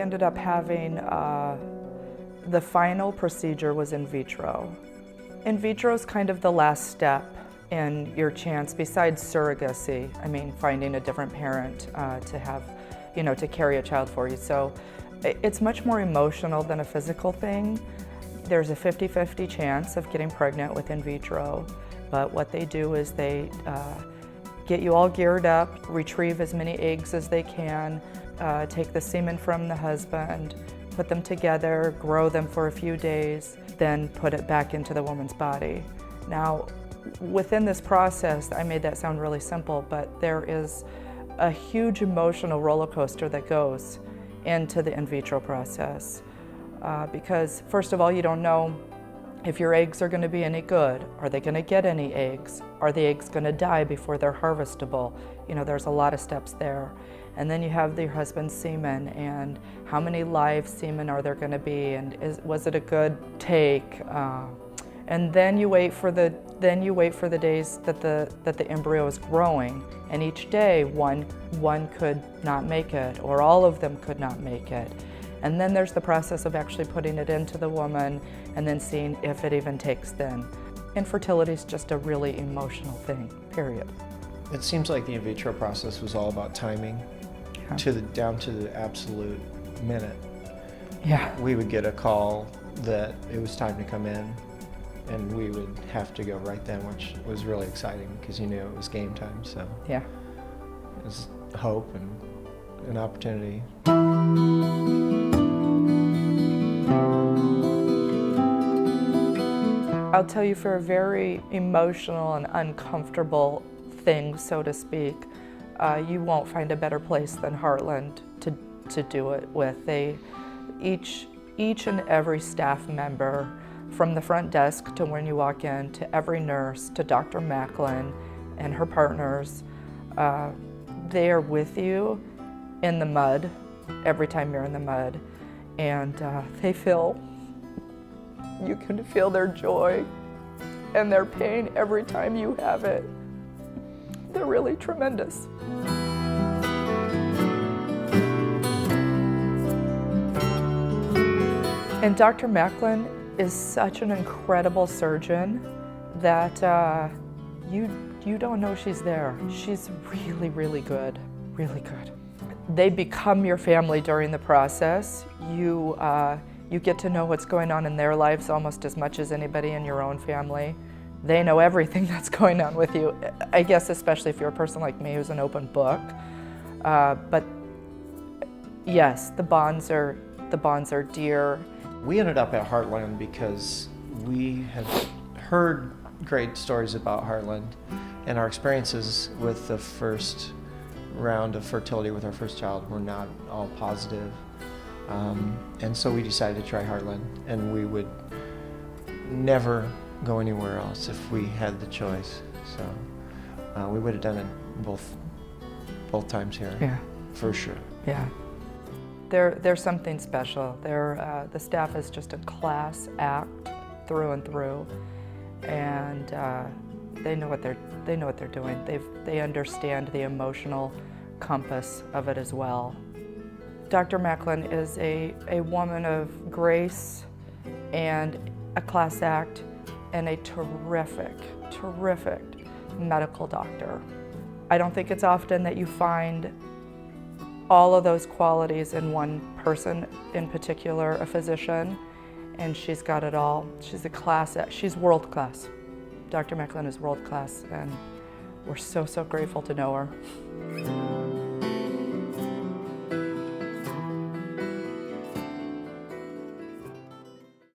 ended up having, the final procedure was in vitro. In vitro is kind of the last step in your chance, besides surrogacy, I mean, finding a different parent to have, to carry a child for you. So it's much more emotional than a physical thing. There's a 50-50 chance of getting pregnant with in vitro, but what they do is they get you all geared up, retrieve as many eggs as they can, take the semen from the husband, put them together, grow them for a few days, then put it back into the woman's body. Now, within this process, I made that sound really simple, but there is a huge emotional roller coaster that goes into the in vitro process. Because first of all, you don't know if your eggs are going to be any good. Are they going to get any eggs? Are the eggs going to die before they're harvestable? There's a lot of steps there. And then you have your husband's semen, and how many live semen are there going to be, and was it a good take? And then you wait for the days that the embryo is growing, and each day one could not make it, or all of them could not make it. And then there's the process of actually putting it into the woman and then seeing if it even takes then. Infertility is just a really emotional thing, period. It seems like the in vitro process was all about timing, down to the absolute minute. Yeah. We would get a call that it was time to come in, and we would have to go right then, which was really exciting because you knew it was game time. So yeah, it was hope and an opportunity. I'll tell you, for a very emotional and uncomfortable thing, so to speak, you won't find a better place than Heartland to do it with. Each and every staff member, from the front desk to when you walk in, to every nurse, to Dr. Macklin and her partners, they are with you in the mud every time you're in the mud, and you can feel their joy and their pain every time you have it. They're really tremendous. And Dr. Macklin is such an incredible surgeon that you don't know she's there. She's really, really good, really good. They become your family during the process. You get to know what's going on in their lives almost as much as anybody in your own family. They know everything that's going on with you, I guess, especially if you're a person like me who's an open book. But yes, the bonds are dear. We ended up at Heartland because we had heard great stories about Heartland, and our experiences with the first round of fertility with our first child were not all positive. And so we decided to try Heartland, and we would never go anywhere else if we had the choice. So we would have done it both times here. Yeah, for sure. Yeah, they're something special. The staff is just a class act through and through, and they know what they're doing. They understand the emotional compass of it as well. Dr. Macklin is a woman of grace and a class act and a terrific medical doctor. I don't think it's often that you find all of those qualities in one person, in particular a physician, and she's got it all. She's world class. Dr. Macklin is world class, and we're so grateful to know her.